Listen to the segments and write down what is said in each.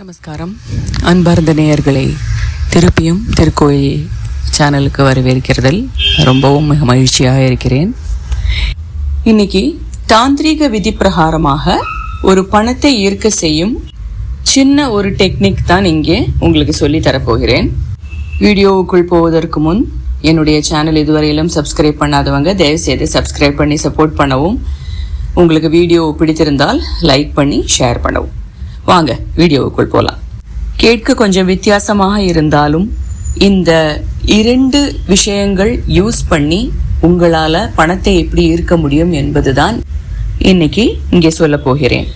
நமஸ்காரம் அன்பார்ந்த நேயர்களே, திருப்பியும் திருக்கோயில் சேனலுக்கு வரவேற்கிறதில் ரொம்பவும் மிக மகிழ்ச்சியாக இருக்கிறேன். இன்னைக்கு தாந்திரீக விதி பிரகாரமாக ஒரு பணத்தை ஈர்க்க செய்யும் சின்ன ஒரு டெக்னிக் தான் இங்கே உங்களுக்கு சொல்லி தரப்போகிறேன். வீடியோவுக்குள் போவதற்கு முன் என்னுடைய சேனல் இதுவரையிலும் சப்ஸ்கிரைப் பண்ணாதவங்க தயவுசெய்து சப்ஸ்கிரைப் பண்ணி சப்போர்ட் பண்ணவும், உங்களுக்கு வீடியோ பிடித்திருந்தால் லைக் பண்ணி ஷேர் பண்ணவும். வாங்க வீடியோவுக்குள் போகலாம். கேட்க கொஞ்சம் வித்தியாசமாக இருந்தாலும் இந்த 2 விஷயங்கள் யூஸ் பண்ணி உங்களால் பணத்தை எப்படி ஈர்க்க முடியும் என்பதுதான் இன்னைக்கு இங்கே சொல்ல போகிறேன்.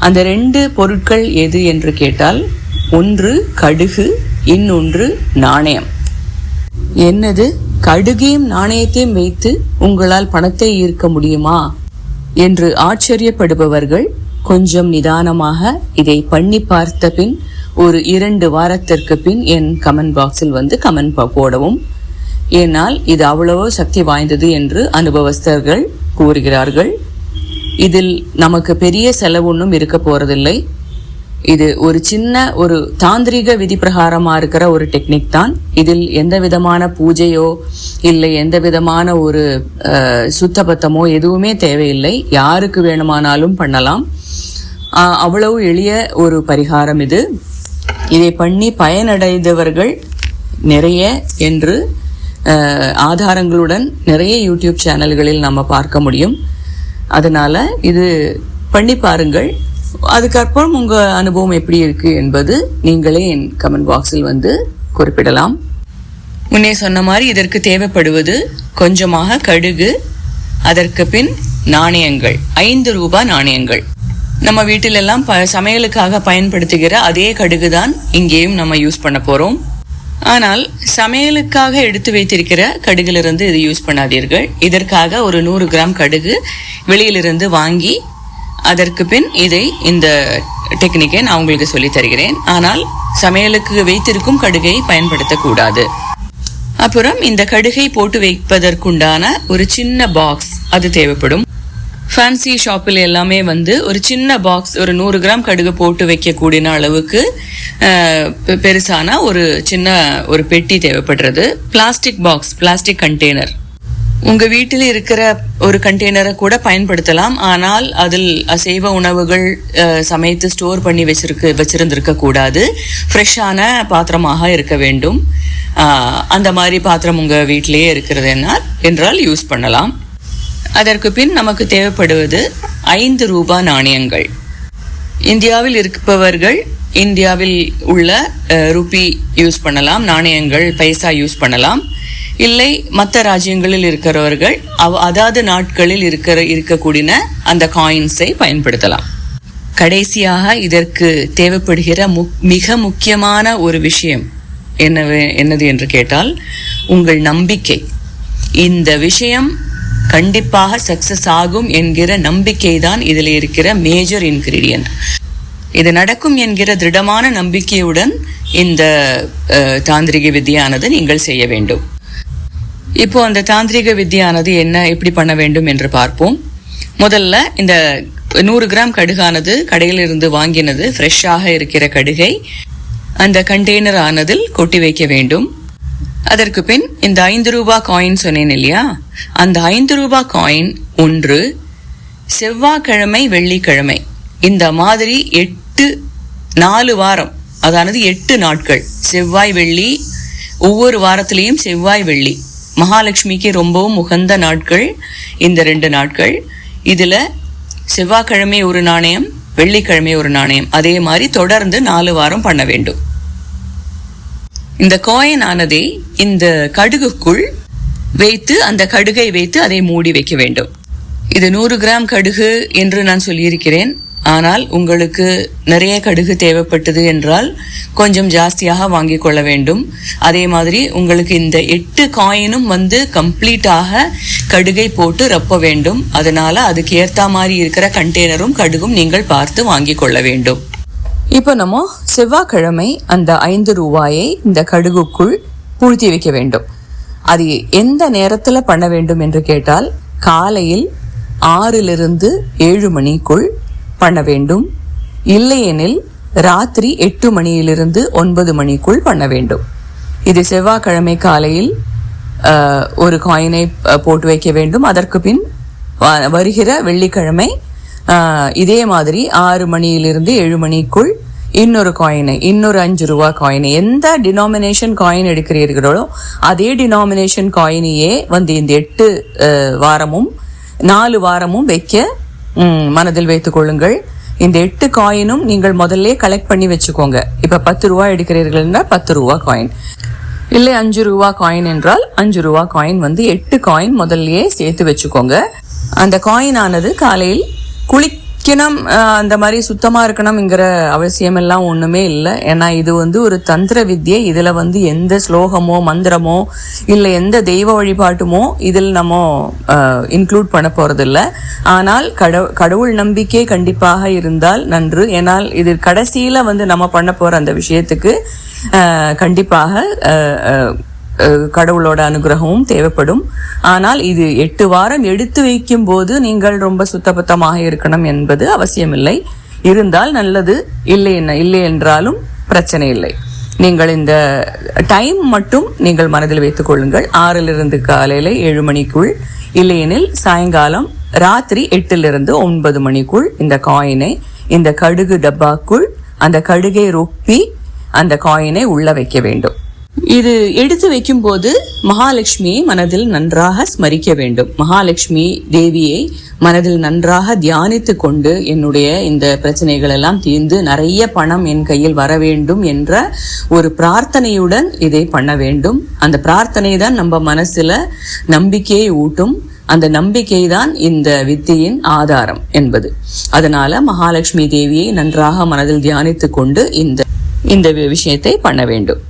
அந்த 2 பொருட்கள் எது என்று கேட்டால், ஒன்று கடுகு, இன்னொன்று நாணயம். என்னது, கடுகையும் நாணயத்தையும் வைத்து உங்களால் பணத்தை ஈர்க்க முடியுமா என்று ஆச்சரியப்படுபவர்கள் கொஞ்சம் நிதானமாக இதை பண்ணி பார்த்த பின் ஒரு 2 வாரத்திற்கு பின் என் கமெண்ட் பாக்ஸில் கமெண்ட் போடவும். ஏனால் இது அவ்வளவோ சக்தி வாய்ந்தது என்று அனுபவஸ்தர்கள் கூறுகிறார்கள். இதில் நமக்கு பெரிய செலவு ஒன்றும் இருக்க போறதில்லை. இது ஒரு சின்ன ஒரு தாந்திரிக விதி பிரகாரமாக இருக்கிற ஒரு டெக்னிக் தான். இதில் எந்த விதமான பூஜையோ இல்லை எந்த விதமான ஒரு சுத்தபத்தமோ எதுவுமே தேவையில்லை. யாருக்கு வேணுமானாலும் பண்ணலாம். அவ்வளவு எளிய ஒரு பரிகாரம் இது. இதை பண்ணி பயனடைந்தவர்கள் நிறைய என்று ஆதாரங்களுடன் நிறைய யூடியூப் சேனல்களில் நம்ம பார்க்க முடியும். அதனால இது பண்ணி பாருங்கள். அதுக்கப்புறம் உங்க அனுபவம் எப்படி இருக்கு என்பது நீங்களே என் கமெண்ட் பாக்ஸில் குறிப்பிடலாம். முன்னே சொன்ன மாதிரி இதற்கு தேவைப்படுவது கொஞ்சமாக கடுகு, அதற்கு பின் நாணயங்கள், 5 ரூபாய் நாணயங்கள். நம்ம வீட்டிலெல்லாம் சமையலுக்காக பயன்படுத்துகிற அதே கடுகு தான் இங்கேயும் நம்ம யூஸ் பண்ண போறோம். ஆனால் சமையலுக்காக எடுத்து வைத்திருக்கிற கடுகிலிருந்து இது யூஸ் பண்ணாதீர்கள். இதற்காக ஒரு 100 கிராம் கடுகு வெளியிலிருந்து வாங்கி அதற்கு பின் இந்த டெக்னிக்கை நான் உங்களுக்கு சொல்லி தருகிறேன். ஆனால் சமையலுக்கு வைத்திருக்கும் கடுகை பயன்படுத்தக்கூடாது. அப்புறம் இந்த கடுகை போட்டு வைப்பதற்குண்டான ஒரு சின்ன பாக்ஸ் அது தேவைப்படும். ஃபேன்சி ஷாப்பில் எல்லாமே ஒரு சின்ன பாக்ஸ், ஒரு 100 கிராம் கடுகு போட்டு வைக்கக்கூடிய அளவுக்கு பெருசான ஒரு சின்ன ஒரு பெட்டி தேவைப்படுறது. Plastic box, plastic container. உங்க வீட்டில் இருக்கிற ஒரு கண்டெய்னரை கூட பயன்படுத்தலாம். ஆனால் அதில் அசைவ உணவுகள் சமைத்து ஸ்டோர் பண்ணி வச்சிருந்திருக்க கூடாது. ஃப்ரெஷ்ஷான பாத்திரமாக இருக்க வேண்டும். அந்த மாதிரி பாத்திரம் உங்க வீட்டிலேயே இருக்கிறது என்றால் யூஸ் பண்ணலாம். அதற்கு பின் நமக்கு தேவைப்படுவது 5 ரூபாய் நாணயங்கள். இந்தியாவில் இருப்பவர்கள் இந்தியாவில் உள்ள ரூபி யூஸ் பண்ணலாம், நாணயங்கள் பைசா யூஸ் பண்ணலாம். இல்லை மற்ற ராஜ்யங்களில் இருக்கிறவர்கள் அதாவது நாட்களில் இருக்கக்கூடிய அந்த காயின்ஸை பயன்படுத்தலாம். கடைசியாக இதற்கு தேவைப்படுகிற மிக முக்கியமான ஒரு விஷயம் என்னது என்று கேட்டால், உங்கள் நம்பிக்கை. இந்த விஷயம் கண்டிப்பாக சக்சஸ் ஆகும் என்கிற நம்பிக்கை தான் இதில் இருக்கிற மேஜர் இன்கிரீடியன்ட். இது நடக்கும் என்கிற திருடமான நம்பிக்கையுடன் இந்த தாந்திரிக வித்தியானது நீங்கள் செய்ய வேண்டும். இப்போ அந்த தாந்திரிக வித்தியானது எப்படி பண்ண வேண்டும் என்று பார்ப்போம். முதல்ல இந்த 100 கிராம் கடுகானது கடையிலிருந்து வாங்கினது ஃப்ரெஷ்ஷாக இருக்கிற கடுகை அந்த கண்டெய்னர் ஆனதில் கொட்டி வைக்க வேண்டும். அதற்கு பின் இந்த 5 ரூபாய் காயின் சொன்னேன் இல்லையா, அந்த 5 ரூபாய் காயின் ஒன்று செவ்வாய்க்கிழமை வெள்ளிக்கிழமை இந்த மாதிரி 4 வாரம், அதாவது 8 நாட்கள், செவ்வாய் வெள்ளி, ஒவ்வொரு வாரத்திலையும் செவ்வாய் வெள்ளி மகாலட்சுமிக்கு ரொம்பவும் உகந்த நாட்கள் இந்த 2 நாட்கள். இதுல செவ்வாய்க்கிழமை ஒரு நாணயம், வெள்ளிக்கிழமை ஒரு நாணயம், அதே மாதிரி தொடர்ந்து 4 வாரம் பண்ண வேண்டும். இந்த காயின் ஆனதை இந்த கடுகுக்குள் வைத்து அந்த கடுகை வைத்து அதை மூடி வைக்க வேண்டும். இது 100 கிராம் கடுகு என்று நான் சொல்லியிருக்கிறேன். ஆனால் உங்களுக்கு நிறைய கடுகு தேவைப்பட்டது என்றால் கொஞ்சம் ஜாஸ்தியாக வாங்கி கொள்ள வேண்டும். அதே மாதிரி உங்களுக்கு இந்த 8 காயினும் கம்ப்ளீட்டாக கடுகை போட்டு ரப்ப வேண்டும். அதனால அதுக்கு ஏற்ற மாதிரி இருக்கிற கண்டெய்னரும் கடுகும் நீங்கள் பார்த்து வாங்கி கொள்ள வேண்டும். இப்போ நம்ம செவ்வாய்க்கிழமை அந்த 5 ரூபாயை இந்த கடுகுக்குள் பூழ்த்தி வைக்க வேண்டும். அது எந்த நேரத்தில் பண்ண வேண்டும் என்று கேட்டால், காலையில் 6 to 7 மணிக்குள் பண்ண வேண்டும். இல்லையெனில் ராத்திரி 8 மணியிலிருந்து 9 மணிக்குள் பண்ண வேண்டும். இது செவ்வாய்க்கிழமை காலையில் ஒரு காயினை போட்டு வைக்க வேண்டும். அதற்கு பின் வருகிற வெள்ளிக்கிழமை இதே மாதிரி 6 மணியிலிருந்து 7 மணிக்குள் இன்னொரு காயினை, இன்னொரு 5 ரூபா காயினை, எந்த டினாமினேஷன் காயின் எடுக்கிறீர்களோ அதே டினாமினேஷன் காயினையே வந்து இந்த 8 வாரமும் 4 வாரமும் வைக்க மனதில் வைத்துக் கொள்ளுங்கள். இந்த 8 காயினும் நீங்கள் முதல்ல கலெக்ட் பண்ணி வச்சுக்கோங்க. இப்ப 10 ரூபா எடுக்கிறீர்கள்னா 10 ரூபா காயின், இல்லை 5 ரூபா காயின் என்றால் 5 ரூபா காயின் வந்து 8 காயின் முதல்லயே சேர்த்து வச்சுக்கோங்க. அந்த காயின் ஆனது காலையில் குளிக்கணும், அந்த மாதிரி சுத்தமா இருக்கணும்ங்கிற அவசியம் எல்லாம் ஒண்ணுமே இல்லை. ஏன்னா இது வந்து ஒரு தந்திர வித்யை. இதுல வந்து எந்த ஸ்லோகமோ மந்திரமோ இல்லை எந்த தெய்வ வழிபாட்டுமோ இதில் நம்ம இன்க்ளூட் பண்ண போறதில்லை. ஆனால் கடவுள் நம்பிக்கை கண்டிப்பாக இருந்தால் நன்று. ஏனால் இது கடைசியில வந்து நம்ம பண்ண போற அந்த விஷயத்துக்கு கண்டிப்பாக கடவுளோட அனுகிரகமும் தேவைப்படும். ஆனால் இது 8 வாரம் எடுத்து வைக்கும் போது நீங்கள் ரொம்ப சுத்தபத்தமாக இருக்கணும் என்பது அவசியமில்லை. இருந்தால் நல்லது, இல்லை என்றாலும் பிரச்சனை இல்லை. நீங்கள் இந்த டைம் மட்டும் நீங்கள் மனதில் வைத்துக் கொள்ளுங்கள். 6 காலையில 7 மணிக்குள், இல்லையெனில் சாயங்காலம் ராத்திரி 8 9 மணிக்குள் இந்த காயினை இந்த கடுகு டப்பாக்குள் அந்த கடுகை ரொப்பி அந்த காயினை உள்ள வைக்க வேண்டும். இது எடுத்து வைக்கும் போது மகாலட்சுமியை மனதில் நன்றாக ஸ்மரிக்க வேண்டும். மகாலட்சுமி தேவியை மனதில் நன்றாக தியானித்து கொண்டு என்னுடைய இந்த பிரச்சனைகள் எல்லாம் தீர்ந்து நிறைய பணம் என் கையில் வர வேண்டும் என்ற ஒரு பிரார்த்தனையுடன் இதை பண்ண வேண்டும். அந்த பிரார்த்தனை தான் நம்ம மனசுல நம்பிக்கையை ஊட்டும். அந்த நம்பிக்கை தான் இந்த வித்தியின் ஆதாரம் என்பது. அதனால மகாலட்சுமி தேவியை நன்றாக மனதில் தியானித்து கொண்டு இந்த விஷயத்தை பண்ண வேண்டும்.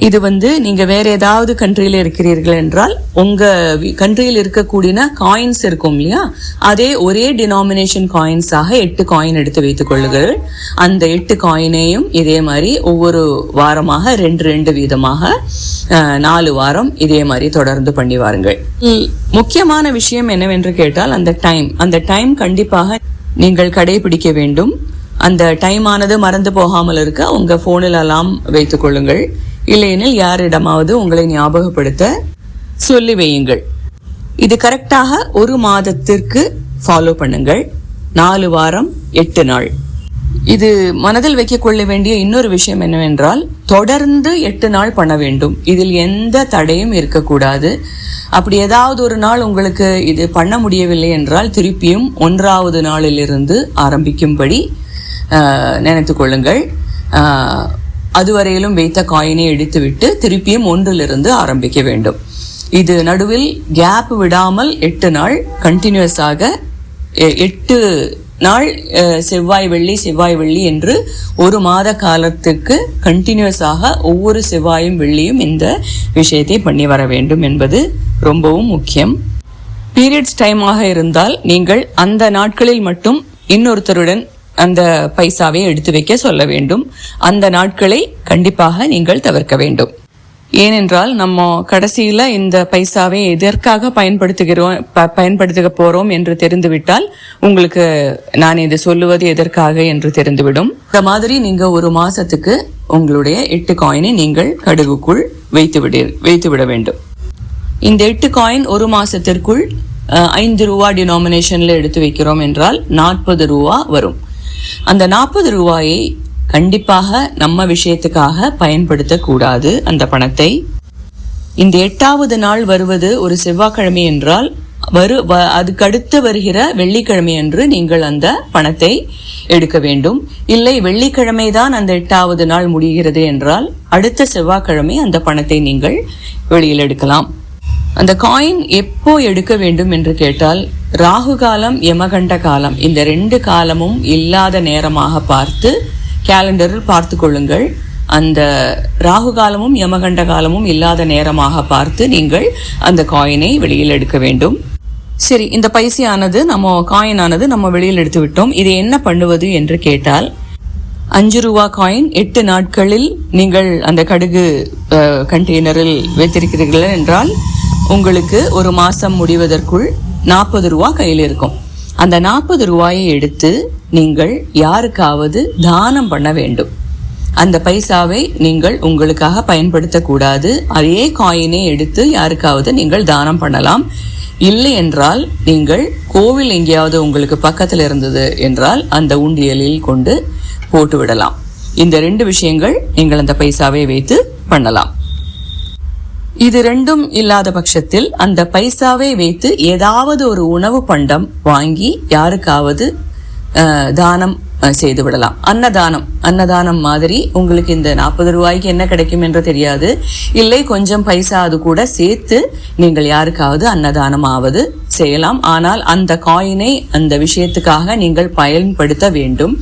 இது வந்து நீங்க வேற ஏதாவது கண்ட்ரியில இருக்கிறீர்கள் என்றால் உங்க கண்ட்ரியில் இருக்கக்கூடிய காயின்ஸ் இருக்கும் இல்லையா, அதே ஒரே டினாமினேஷன் காயின்ஸாக 8 காயின் எடுத்து வைத்துக் கொள்ளுங்கள். அந்த 8 காயினையும் இதே மாதிரி ஒவ்வொரு வாரமாக 2 வீதமாக 4 வாரம் இதே மாதிரி தொடர்ந்து பண்ணி வாருங்கள். முக்கியமான விஷயம் என்னவென்று கேட்டால் அந்த டைம் கண்டிப்பாக நீங்கள் கடைபிடிக்க வேண்டும். அந்த டைம் ஆனது மறந்து போகாமல் இருக்க உங்க போனில் அலாம் வைத்துக் கொள்ளுங்கள். இல்லையெனில் யாரிடமாவது உங்களை ஞாபகப்படுத்த சொல்லி வையுங்கள். இது கரெக்டாக 1 மாதத்திற்கு ஃபாலோ பண்ணுங்கள். 4 வாரம் 8 நாள். இது மனதில் வைக்க கொள்ள வேண்டிய இன்னொரு விஷயம் என்னவென்றால் தொடர்ந்து 8 நாள் பண்ண வேண்டும். இதில் எந்த தடையும் இருக்கக்கூடாது. அப்படி ஏதாவது ஒரு நாள் உங்களுக்கு இது பண்ண முடியவில்லை என்றால் திருப்பியும் 1வது நாளிலிருந்து ஆரம்பிக்கும்படி நினைத்து கொள்ளுங்கள். அதுவரையிலும் வைத்த காயினை எடுத்துவிட்டு திருப்பியும் 1லிருந்து ஆரம்பிக்க வேண்டும். இது நடுவில் கேப் விடாமல் 8 நாள் கண்டினியூஸாக 8 நாள் செவ்வாய் வெள்ளி என்று 1 மாத காலத்துக்கு கண்டினியூஸாக ஒவ்வொரு செவ்வாயும் வெள்ளியும் இந்த விஷயத்தை பண்ணி வர வேண்டும் என்பது ரொம்பவும் முக்கியம். பீரியட்ஸ் டைமாக இருந்தால் நீங்கள் அந்த நாட்களில் மட்டும் இன்னொருத்தருடன் அந்த பைசாவை எடுத்து வைக்க சொல்ல வேண்டும். அந்த நாட்களை கண்டிப்பாக நீங்கள் தவிர்க்க வேண்டும். ஏனென்றால் நம்ம கடைசியில இந்த பைசாவை எதற்காக பயன்படுத்த போறோம் என்று தெரிந்துவிட்டால் உங்களுக்கு நான் இது சொல்லுவது எதற்காக என்று தெரிந்துவிடும். இந்த மாதிரி நீங்க 1 மாசத்துக்கு உங்களுடைய 8 காயினை நீங்கள் கடுகுக்குள் வைத்து விட வேண்டும். இந்த 8 காயின் 1 மாசத்திற்குள் 5 ரூபா டினாமினேஷன்ல எடுத்து வைக்கிறோம் என்றால் 40 ரூபா வரும். அந்த 40 ரூபாயை கண்டிப்பாக நம்ம விஷயத்துக்காக பயன்படுத்தக்கூடாது. அந்த பணத்தை இந்த 8வது நாள் வருவது ஒரு செவ்வாய்க்கிழமை என்றால் அதுக்கடுத்து வருகிற வெள்ளிக்கிழமை அன்று நீங்கள் அந்த பணத்தை எடுக்க வேண்டும். இல்லை வெள்ளிக்கிழமை தான் அந்த 8வது நாள் முடிகிறது என்றால் அடுத்த செவ்வாய்க்கிழமை அந்த பணத்தை நீங்கள் வெளியில் எடுக்கலாம். அந்த காயின் எப்போ எடுக்க வேண்டும் என்று கேட்டால் ராகு காலம் யமகண்ட காலம் இந்த 2 காலமும் இல்லாத நேரமாக பார்த்து கேலண்டரில் பார்த்து கொள்ளுங்கள். அந்த ராகு காலமும் யமகண்ட காலமும் இல்லாத நேரமாக பார்த்து நீங்கள் அந்த காயினை வெளியில் எடுக்க வேண்டும். சரி, இந்த பைசையானது காயினானது நம்ம வெளியில் எடுத்து விட்டோம். இதை என்ன பண்ணுவது என்று கேட்டால் 5 ரூபா காயின் 8 நாட்களில் நீங்கள் அந்த கடுகு கண்டெய்னரில் வைத்திருக்கிறீர்கள் என்றால் உங்களுக்கு 1 மாசம் முடிவதற்குள் 40 ரூபா கையில் இருக்கும். அந்த 40 ரூபாயை எடுத்து நீங்கள் யாருக்காவது தானம் பண்ண வேண்டும். அந்த பைசாவை நீங்கள் உங்களுக்காக பயன்படுத்தக்கூடாது. அதே காயினை எடுத்து யாருக்காவது நீங்கள் தானம் பண்ணலாம். இல்லை என்றால் நீங்கள் கோவில் எங்கேயாவது உங்களுக்கு பக்கத்தில் இருந்தது என்றால் அந்த உண்டியலில் கொண்டு போட்டு விடலாம். இந்த 2 விஷயங்கள் நீங்கள் அந்த பைசாவை வைத்து பண்ணலாம். இது 2ம் இல்லாத பட்சத்தில் அந்த பைசாவை வைத்து ஏதாவது ஒரு உணவு பண்டம் வாங்கி யாருக்காவது தானம் செய்து விடலாம். அன்னதானம் மாதிரி உங்களுக்கு இந்த 40 ரூபாய்க்கு என்ன கிடைக்கும் என்று தெரியாது. இல்லை கொஞ்சம் பைசா அது கூட சேர்த்து நீங்கள் யாருக்காவது அன்னதானமாவது செய்யலாம். ஆனால் அந்த காயினை அந்த விஷயத்துக்காக நீங்கள் பயன்படுத்த வேண்டும்.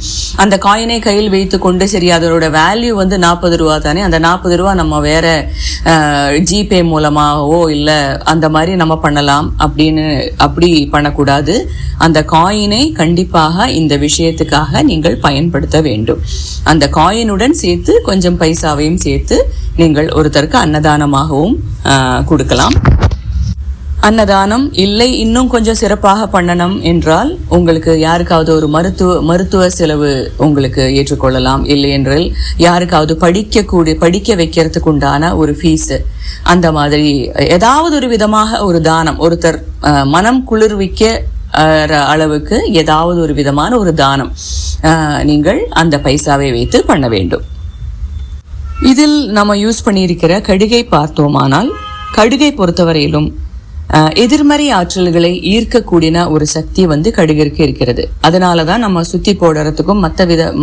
அந்த காயினை கையில் வைத்து கொண்டு சரி அதோட வேல்யூ 40 ரூபா தானே, அந்த 40 ரூபா நம்ம வேற ஜிபே மூலமாகவோ இல்லை அந்த மாதிரி நம்ம பண்ணலாம் அப்படி பண்ணக்கூடாது. அந்த காயினை கண்டிப்பாக இந்த விஷயத்துக்காக நீங்கள் பயன்படுத்த வேண்டும். அந்த காயினுடன் சேர்த்து கொஞ்சம் பைசாவையும் சேர்த்து நீங்கள் ஒருத்தருக்கு அன்னதானமாகவும் கொடுக்கலாம். அன்னதானம் இல்லை இன்னும் கொஞ்சம் சிறப்பாக பண்ணணும் என்றால் உங்களுக்கு யாருக்காவது ஒரு மருத்துவ செலவு உங்களுக்கு ஏற்றுக்கொள்ளலாம். இல்லை என்றால் யாருக்காவது படிக்க வைக்கிறதுக்கு உண்டான ஒரு ஃபீஸ், அந்த மாதிரி ஏதாவது ஒரு விதமாக ஒரு தானம், ஒருத்தர் மனம் குளிர்விக்க அளவுக்கு ஏதாவது ஒரு விதமான ஒரு தானம் நீங்கள் அந்த பைசாவை வைத்து பண்ண வேண்டும். இதில் நம்ம யூஸ் பண்ணியிருக்கிற கடுகை பார்த்தோமானால், கடுகை பொறுத்தவரையிலும் எதிர்மறை ஆற்றல்களை ஈர்க்கக்கூடிய ஒரு சக்தி கடுகிற்கு இருக்கிறது. அதனாலதான் நம்ம சுத்தி போடுறதுக்கும்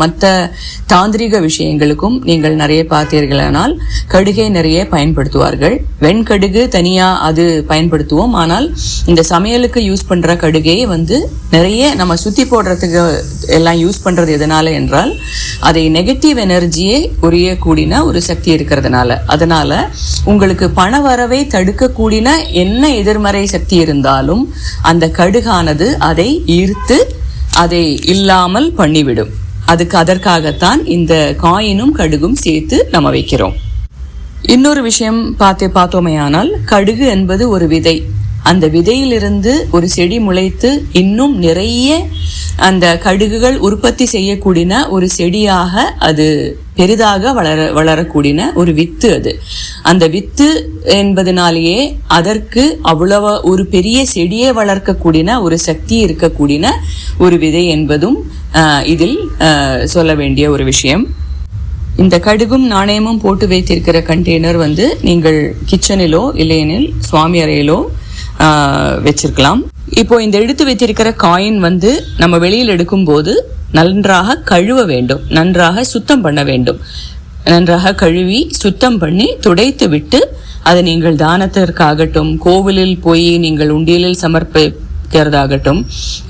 மற்ற தாந்திரிக விஷயங்களுக்கும் நீங்கள் நிறைய பார்த்தீர்களானால் கடுகை நிறைய பயன்படுத்துவார்கள். வெண்கடுகு தனியா அது பயன்படுத்துவோம். ஆனால் இந்த சமையலுக்கு யூஸ் பண்ற கடுகையை நிறைய நம்ம சுத்தி போடுறதுக்கு எல்லாம் யூஸ் பண்றது எதனால என்றால் அதை நெகட்டிவ் எனர்ஜியை உரியக்கூடிய ஒரு சக்தி இருக்கிறதுனால. அதனால உங்களுக்கு பண வரவை தடுக்கக்கூடிய என்ன எதிர்மறை சக்தி இருந்தாலும் அந்த கடுகானது அதை ஈர்த்து அதை இல்லாமல் பண்ணிவிடும். அதற்காகத்தான் இந்த காயினும் கடுகும் சேர்த்து நம்ம வைக்கிறோம். இன்னொரு விஷயம் பார்த்தோமேயானால், கடுகு என்பது ஒரு விதை. அந்த விதையிலிருந்து ஒரு செடி முளைத்து இன்னும் நிறைய அந்த கடுகுகள் உற்பத்தி செய்யக்கூடிய ஒரு செடியாக அது பெரிதாக வளரக்கூடிய ஒரு வித்து. அது அந்த வித்து என்பதனாலேயே அதற்கு அவ்வளவு ஒரு பெரிய செடியை வளர்க்கக்கூடிய ஒரு சக்தி இருக்கக்கூடிய ஒரு விதை என்பதும் இதில் சொல்ல வேண்டிய ஒரு விஷயம். இந்த கடுகும் நாணயமும் போட்டு வைத்திருக்கிற கண்டெய்னர் நீங்கள் கிச்சனிலோ இல்லையெனில் சுவாமி அறையிலோ வச்சிருக்கலாம். இப்போ இந்த எடுத்து வைத்திருக்கிற காயின் நம்ம வெளியில் எடுக்கும் போது நன்றாக கழுவ வேண்டும், நன்றாக சுத்தம் பண்ண வேண்டும். நன்றாக கழுவி சுத்தம் பண்ணி துடைத்து விட்டு அதை நீங்கள் தானத்திற்காகட்டும், கோவிலில் போய் நீங்கள் உண்டியலில் சமர்ப்பிக்கிறதாகட்டும்,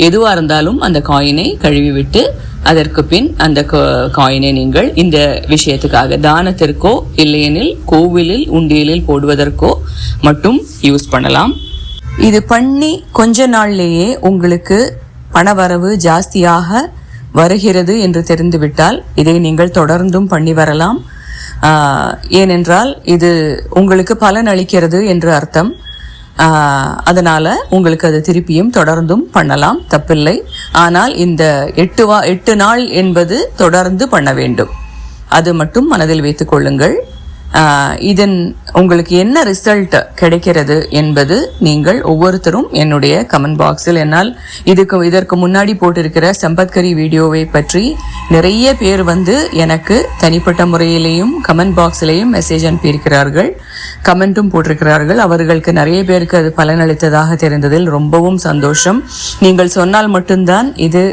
எதுவாக இருந்தாலும் அந்த காயினை கழுவி விட்டு அதற்கு பின் அந்த காயினை நீங்கள் இந்த விஷயத்துக்காக தானத்திற்கோ இல்லையெனில் கோவிலில் உண்டியலில் போடுவதற்கோ மட்டும் யூஸ் பண்ணலாம். இது பண்ணி கொஞ்ச நாள்லேயே உங்களுக்கு பணவரவு ஜாஸ்தியாக வருகிறது என்று தெரிந்துவிட்டால் இதை நீங்கள் தொடர்ந்தும் பண்ணி வரலாம். ஏனென்றால் இது உங்களுக்கு பலன் அளிக்கிறது என்று அர்த்தம். அதனால உங்களுக்கு அது திருப்பியும் தொடர்ந்தும் பண்ணலாம், தப்பில்லை. ஆனால் இந்த 8 நாள் என்பது தொடர்ந்து பண்ண வேண்டும், அது மட்டும் மனதில் வைத்துக் கொள்ளுங்கள். இதன் உங்களுக்கு என்ன ரிசல்ட் கிடைக்கிறது என்பது நீங்கள் ஒவ்வொருத்தரும் என்னுடைய கமெண்ட் பாக்ஸில், என்னால் இதற்கு முன்னாடி போட்டிருக்கிற சம்பத்கரி வீடியோவை பற்றி நிறைய பேர் எனக்கு தனிப்பட்ட முறையிலேயும் கமெண்ட் பாக்ஸிலேயும் மெசேஜ் அனுப்பியிருக்கிறார்கள், கமெண்ட்டும் போட்டிருக்கிறார்கள். அவர்களுக்கு நிறைய பேருக்கு அது பலனளித்ததாக தெரிந்ததில் ரொம்பவும் சந்தோஷம். நீங்கள் சொன்னால் மட்டும்தான் இது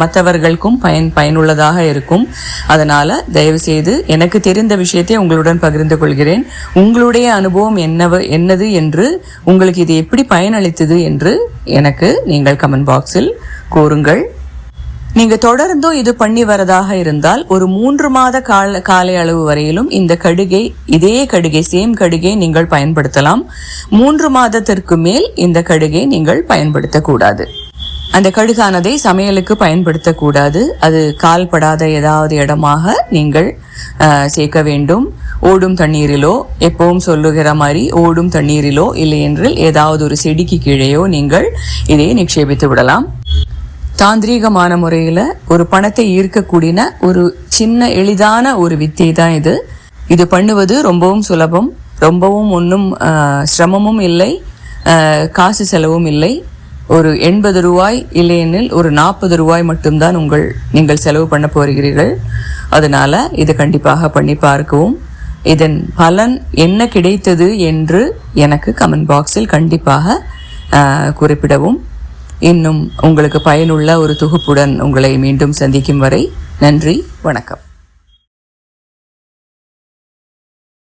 மற்றவர்களுக்கும் பயனுள்ளதாக இருக்கும். அதனால தயவு செய்து எனக்கு தெரிந்த விஷயத்தை உங்களுடன் பகிர்ந்து கொள்கிறேன். உங்களுடைய அனுபவம் என்னது என்று, உங்களுக்கு இது எப்படி பயனளித்தது என்று எனக்கு நீங்கள் கமெண்ட் பாக்ஸில் கூறுங்கள். நீங்க தொடர்ந்தும் இது பண்ணி வரதாக இருந்தால் ஒரு 3 மாத கால அளவு வரையிலும் இந்த கடுகை, இதே கடுகை, சேம் கடுகை நீங்கள் பயன்படுத்தலாம். 3 மாதத்திற்கு மேல் இந்த கடுகை நீங்கள் பயன்படுத்தக்கூடாது. அந்த கடுகானதை சமையலுக்கு பயன்படுத்தக்கூடாது. அது கால்படாத ஏதாவது இடமாக நீங்கள் சேர்க்க வேண்டும். ஓடும் தண்ணீரிலோ, எப்பவும் சொல்லுகிற மாதிரி ஓடும் தண்ணீரிலோ இல்லை என்றால் ஏதாவது ஒரு செடிக்கு கீழேயோ நீங்கள் இதை நிக்ஷேபித்து விடலாம். தாந்திரீகமான முறையில் ஒரு பணத்தை ஈர்க்கக்கூடிய ஒரு சின்ன எளிதான ஒரு வித்தை தான் இது. இது பண்ணுவது ரொம்பவும் சுலபம், ரொம்பவும் ஒன்றும் சிரமமும் இல்லை, காசு செலவும் இல்லை. ஒரு 80 ரூபாய் இல்லையெனில் ஒரு 40 ரூபாய் மட்டும்தான் நீங்கள் செலவு பண்ண போகிறீர்கள். அதனால இது கண்டிப்பாக பண்ணி பார்க்கவும். இதன் பலன் என்ன கிடைத்தது என்று எனக்கு கமெண்ட் பாக்ஸில் கண்டிப்பாக குறிப்பிடவும். இன்னும் உங்களுக்கு பயனுள்ள ஒரு தொகுப்புடன் உங்களை மீண்டும் சந்திக்கும் வரை நன்றி, வணக்கம்.